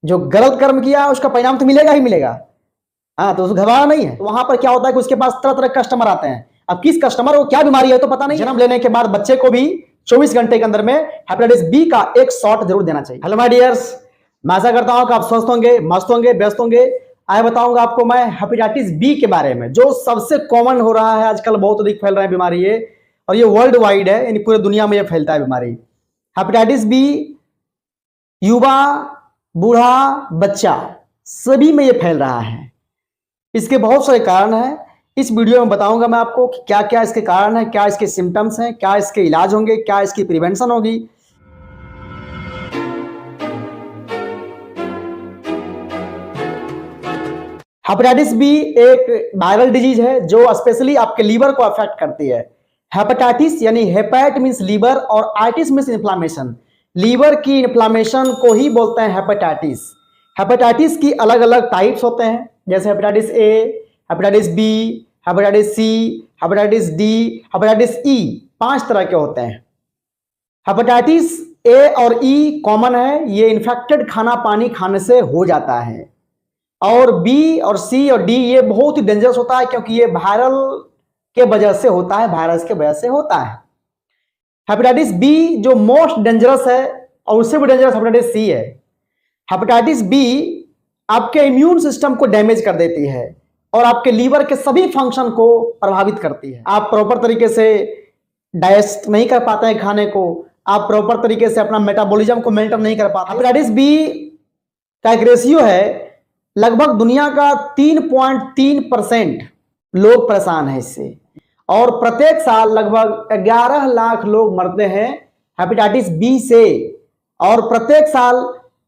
जो गलत कर्म किया उसका परिणाम तो मिलेगा ही मिलेगा। हाँ, तो उसको घबराना नहीं है। तो वहां पर क्या होता है कि उसके पास तरह तरह के कस्टमर आते हैं। अब किस कस्टमर को क्या बीमारी है तो पता नहीं। जन्म लेने के बाद बच्चे को भी 24 घंटे के अंदर में हेपेटाइटिस बी का एक शॉट जरूर देना चाहिए। हेलो माय डियर्स, मैं आशा करता हूं कि आप स्वस्थ होंगे, मस्त होंगे, व्यस्त होंगे। आज बताऊंगा आपको मैं हेपेटाइटिस बी के बारे में, जो सबसे कॉमन हो रहा है आजकल, बहुत अधिक फैल रहा है बीमारी ये, और ये वर्ल्ड वाइड है, यानी पूरे दुनिया में ये फैलता है बीमारी। हेपेटाइटिस बी युवा, बूढ़ा, बच्चा सभी में ये फैल रहा है। इसके बहुत सारे कारण हैं। इस वीडियो में बताऊंगा मैं आपको कि क्या क्या इसके कारण हैं, क्या इसके सिम्टम्स हैं, क्या इसके इलाज होंगे, क्या इसकी प्रिवेंशन होगी। हेपेटाइटिस बी एक वायरल डिजीज है जो स्पेशली आपके लीवर को अफेक्ट करती है। हेपेटाइटिस यानी हेपेट मींस लीवर और आइटिस मींस इन्फ्लामेशन। लीवर की इन्फ्लामेशन को ही बोलते हैं हेपेटाइटिस। हेपेटाइटिस की अलग अलग टाइप्स होते हैं, जैसे hepatitis A, hepatitis B, hepatitis C, hepatitis D, hepatitis E. 5 तरह के होते हैं। हेपेटाइटिस ए और ई कॉमन है, ये इन्फेक्टेड खाना पानी खाने से हो जाता है। और बी और सी और डी ये बहुत ही डेंजरस होता है, क्योंकि ये वायरल के वजह से होता है, वायरस के वजह से होता है। हेपेटाइटिस बी जो मोस्ट डेंजरस है, और उससे भी डेंजरस हेपेटाइटिस सी है। हेपेटाइटिस बी आपके इम्यून सिस्टम को डैमेज कर देती है और आपके लीवर के सभी फंक्शन को प्रभावित करती है। आप प्रॉपर तरीके से डाइजेस्ट नहीं कर पाते हैं खाने को, आप प्रॉपर तरीके से अपना मेटाबॉलिज्म को मेंटेन नहीं कर पाते। हेपेटाइटिस बी का एक रेशियो है, लगभग दुनिया का 3.3% लोग परेशान हैं इससे, और प्रत्येक साल लगभग 11 लाख लोग मरते हैं हेपेटाइटिस बी से, और प्रत्येक साल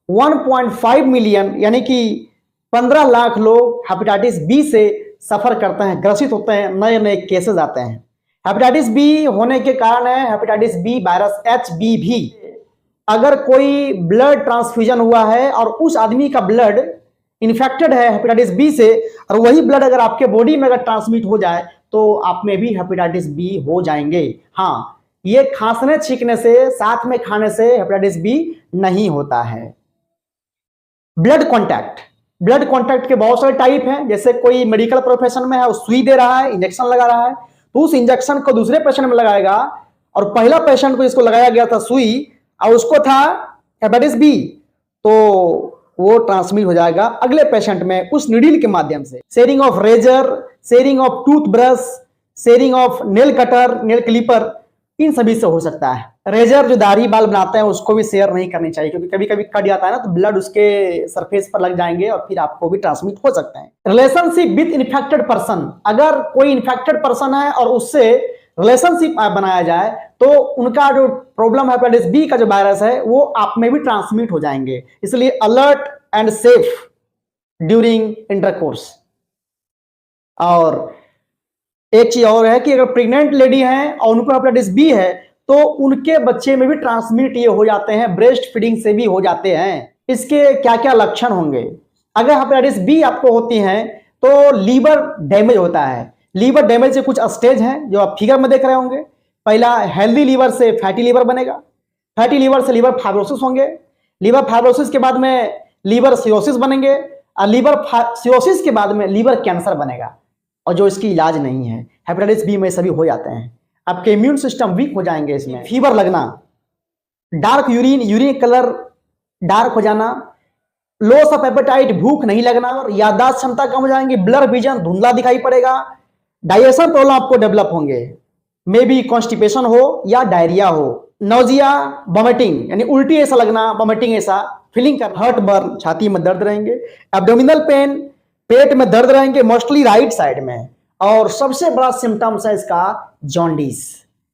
1.5 मिलियन यानी कि 15 लाख लोग हेपेटाइटिस बी से सफर करते हैं, ग्रसित होते हैं, नए नए केसेस आते हैं। हेपेटाइटिस बी होने के कारण है हेपेटाइटिस बी वायरस HBV। अगर कोई ब्लड ट्रांसफ्यूजन हुआ है और उस आदमी का ब्लड इन्फेक्टेड है हेपेटाइटिस बी से, और वही ब्लड अगर आपके बॉडी में अगर ट्रांसमिट हो जाए तो आप में भी हेपेटाइटिस बी हो जाएंगे। हाँ, ये खांसने छींकने से, साथ में खाने से हेपेटाइटिस बी नहीं होता है। ब्लड कांटेक्ट के बहुत सारे टाइप हैं। जैसे कोई मेडिकल प्रोफेशन में है, वो सुई दे रहा है, इंजेक्शन लगा रहा है, तो उस इंजेक्शन को दूसरे पेशेंट में लगाएगा, और पहला पेशेंट को जिसको लगाया गया था सुई और उसको था हेपेटाइटिस बी, तो वो ट्रांसमिट हो जाएगा अगले पेशेंट में उस नीडल के माध्यम से। Sharing of razor, sharing of toothbrush, sharing of nail cutter, nail clipper, इन सभी से हो सकता है। रेजर जो दाढ़ी बाल बनाते हैं उसको भी शेयर नहीं करनी चाहिए, क्योंकि कभी कभी कट जाता है ना, तो ब्लड उसके सरफेस पर लग जाएंगे और फिर आपको भी ट्रांसमिट हो सकता है। रिलेशनशिप विद इन्फेक्टेड पर्सन, अगर कोई इन्फेक्टेड पर्सन है और उससे रिलेशनशिप बनाया जाए तो उनका जो प्रॉब्लम है हेपेटाइटिस बी का जो वायरस है वो आप में भी ट्रांसमिट हो जाएंगे। इसलिए alert and safe during intercourse. और एक चीज और है कि अगर प्रेग्नेंट लेडी है और उनको हेपेटाइटिस बी है तो उनके बच्चे में भी ट्रांसमिट ये हो जाते हैं, ब्रेस्ट फीडिंग से भी हो जाते हैं। इसके क्या क्या लक्षण होंगे? अगर हेपेटाइटिस बी आपको होती है तो लीवर डैमेज होता है। लीवर डैमेज से कुछ स्टेज हैं जो आप फिगर में देख रहे होंगे। पहला, हेल्दी लीवर से फैटी लीवर बनेगा, फैटी लीवर से लीवर फाइब्रोसिस होंगे, लीवर फाइब्रोसिस के बाद में लीवर सिरोसिस बनेंगे, और लीवर सिरोसिस के बाद में लीवर कैंसर बनेगा, और जो इसकी इलाज नहीं है। हेपेटाइटिस बी में सभी हो जाते हैं। आपके इम्यून सिस्टम वीक हो जाएंगे इसमें। फीवर लगना, डार्क यूरिन कलर डार्क हो जाना, लॉस ऑफ एपेटाइट, भूख नहीं लगना, और याददाश्त क्षमता कम हो जाएंगी, ब्लर विजन धुंधला दिखाई पड़ेगा, डाइजेशन प्रॉब्लम आपको डेवलप होंगे, मे बी कॉन्स्टिपेशन हो या डायरिया हो, नोजिया, वॉमिटिंग यानी उल्टी ऐसा लगना, वॉमिटिंग ऐसा फीलिंग करना, हर्ट बर्न, छाती में दर्द रहेंगे, एब्डोमिनल पेन, पेट में दर्द रहेंगे, मोस्टली राइट साइड में, और सबसे बड़ा सिम्टम्स है इसका जॉन्डिस,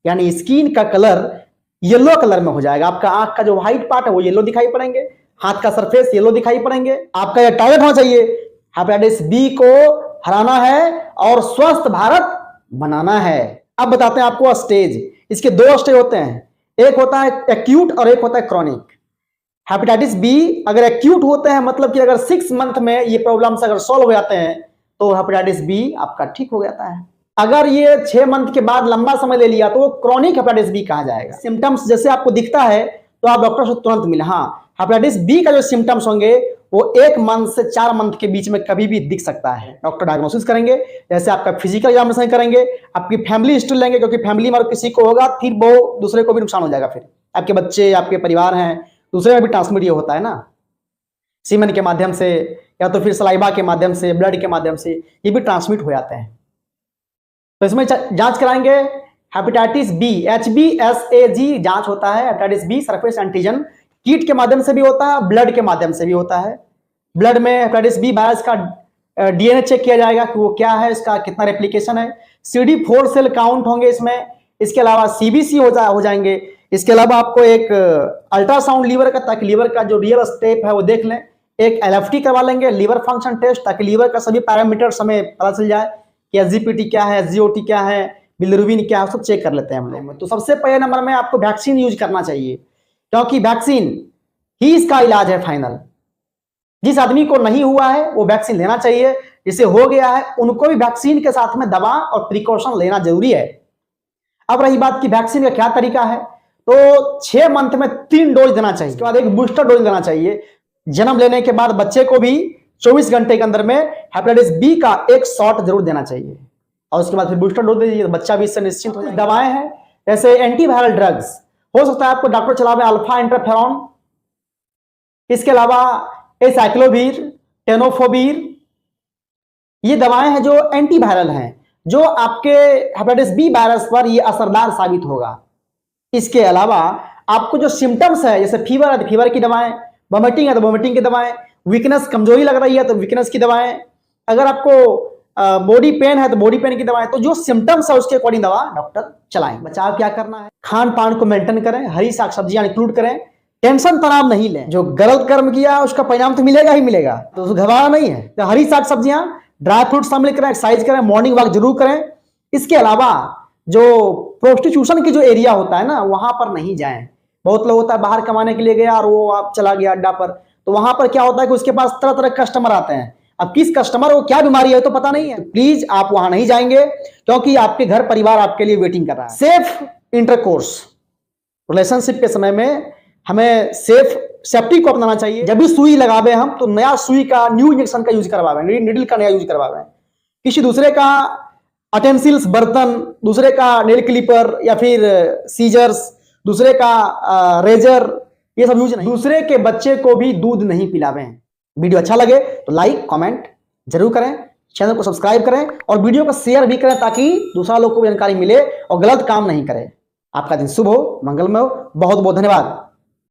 यानी स्किन का कलर येलो कलर में हो जाएगा। आपका आंख का जो व्हाइट पार्ट है वो येलो दिखाई पड़ेंगे, हाथ का सरफेस येलो दिखाई पड़ेंगे। आपका यह टारगेट होना चाहिए, हेपेटाइटिस बी को हराना है और स्वस्थ भारत बनाना है। अब बताते हैं आपको स्टेज। इसके 2 स्टेज होते हैं, एक होता है एक्यूट और एक होता है क्रॉनिक। हेपेटाइटिस बी अगर एक्यूट होते हैं, मतलब कि अगर 6 मंथ में ये प्रॉब्लम्स अगर सॉल्व हो जाते हैं तो हेपेटाइटिस बी आपका ठीक हो जाता है। अगर ये 6 मंथ के बाद लंबा समय ले लिया तो वो क्रॉनिक हेपेटाइटिस बी कहा जाएगा। सिम्टम्स जैसे आपको दिखता है तो आप डॉक्टर से तुरंत मिले। हाँ, हेपेटाइटिस बी का जो सिम्टम्स होंगे वो 1 मंथ से 4 मंथ के बीच में कभी भी दिख सकता है। डॉक्टर डायग्नोसिस करेंगे, जैसे आपका फिजिकल एग्जामिनेशन करेंगे, आपकी फैमिली हिस्ट्री लेंगे, क्योंकि फैमिली में किसी को होगा फिर वो दूसरे को भी नुकसान हो जाएगा। फिर आपके बच्चे, आपके परिवार हैं, दूसरे में भी ट्रांसमिट ये होता है ना, सीमेन के माध्यम से या तो फिर सलाइवा के माध्यम से, ब्लड के माध्यम से, ये भी ट्रांसमिट हो जाते हैं। तो इसमें जांच कराएंगे हेपेटाइटिस बी, HBsAg जांच होता है। हेपेटाइटिस बी सरफेस एंटीजन कीट के माध्यम से भी होता है, ब्लड के माध्यम से भी होता है। ब्लड में हेपेटाइटिस बी वायरस का DNA चेक किया जाएगा कि वो क्या है, इसका कितना रेप्लिकेशन है। CD4 सेल काउंट होंगे इसमें। इसके अलावा CBC हो जाएंगे। इसके अलावा आपको एक अल्ट्रासाउंड लीवर का, ताकि लीवर का जो रियल स्टेप है वो देख लें। एक LFT करवा लेंगे, लीवर फंक्शन टेस्ट, ताकि लीवर का सभी पैरामीटर्स हमें पता चल जाए कि SGPT क्या है, SGOT क्या है, बिलिरुबिन क्या है, सब चेक कर लेते हैं हम लोग। तो सबसे पहले नंबर में आपको वैक्सीन यूज करना चाहिए, क्योंकि वैक्सीन ही इसका इलाज है फाइनल। जिस आदमी को नहीं हुआ है वो वैक्सीन लेना चाहिए, जिसे हो गया है उनको भी वैक्सीन के साथ में दवा और प्रिकॉशन लेना जरूरी है। अब रही बात की वैक्सीन का क्या तरीका है, तो 6 मंथ में 3 डोज देना चाहिए। उसके बाद एक बूस्टर डोज देना चाहिए। जन्म लेने के बाद बच्चे को भी 24 घंटे के अंदर में हेपेटाइटिस बी का एक शॉट जरूर देना चाहिए, और उसके बाद फिर बूस्टर डोज दे दीजिए, बच्चा भी इससे निश्चिंत हो जाए। दवाएं हैं जैसे एंटीवायरल ड्रग्स, हो सकता है आपको डॉक्टर चलावे अल्फा इंटरफेरॉन, इसके अलावा एसाइक्लोवीर, टेनोफोवीर, ये दवाएं हैं जो एंटीवायरल हैं, जो आपके हेपेटाइटिस बी वायरस पर ये असरदार साबित होगा। इसके अलावा आपको जो सिम्टम्स है, जैसे फीवर है तो फीवर की दवाएं, वोमिटिंग है तो वोमिटिंग की दवाएं, वीकनेस कमजोरी लग रही है तो वीकनेस की दवाएं, अगर आपको बॉडी पेन है तो बॉडी पेन की दवाएं। तो जो सिम्टम्स है उसके अकॉर्डिंग दवा डॉक्टर चलाएं। बचाव क्या करना है, खान पान को मेंटेन करें, हरी साग सब्जियां इंक्लूड करें, टेंशन तनाव नहीं लें। जो गलत कर्म किया उसका परिणाम तो मिलेगा ही मिलेगा, तो घबराना नहीं है। तो हरी साग सब्जियां, ड्राई फ्रूट शामिल करें, एक्सरसाइज करें, मॉर्निंग वॉक जरूर करें। इसके अलावा जो प्रोस्टिट्यूशन की जो एरिया होता है ना, वहां पर नहीं जाएं। बहुत लोग होता है बाहर कमाने के लिए गया और वो आप चला गया अड्डा पर, तो वहां पर क्या होता है कि उसके पास तरह तरह के कस्टमर आते हैं। अब किस कस्टमर को क्या बीमारी है तो पता नहीं है, प्लीज आप वहां नहीं जाएंगे, क्योंकि आपके घर परिवार आपके लिए वेटिंग कर रहा है। सेफ इंटरकोर्स, रिलेशनशिप के समय में हमें सेफ्टी को अपनाना चाहिए। जब भी सुई लगावे हम तो नया सुई का, न्यू इंजेक्शन का यूज करवावे, निडल का नया यूज करवावे। किसी दूसरे का अटेंसिल्स, बर्तन, दूसरे का नेल क्लिपर या फिर सीजर्स, दूसरे का रेजर, ये सब यूज नहीं। दूसरे के बच्चे को भी दूध नहीं पिलावे। वीडियो अच्छा लगे तो लाइक कमेंट जरूर करें, चैनल को सब्सक्राइब करें और वीडियो को शेयर भी करें, ताकि दूसरा लोग को भी जानकारी मिले और गलत काम नहीं करें। आपका दिन शुभ हो, मंगलमय हो। बहुत बहुत धन्यवाद।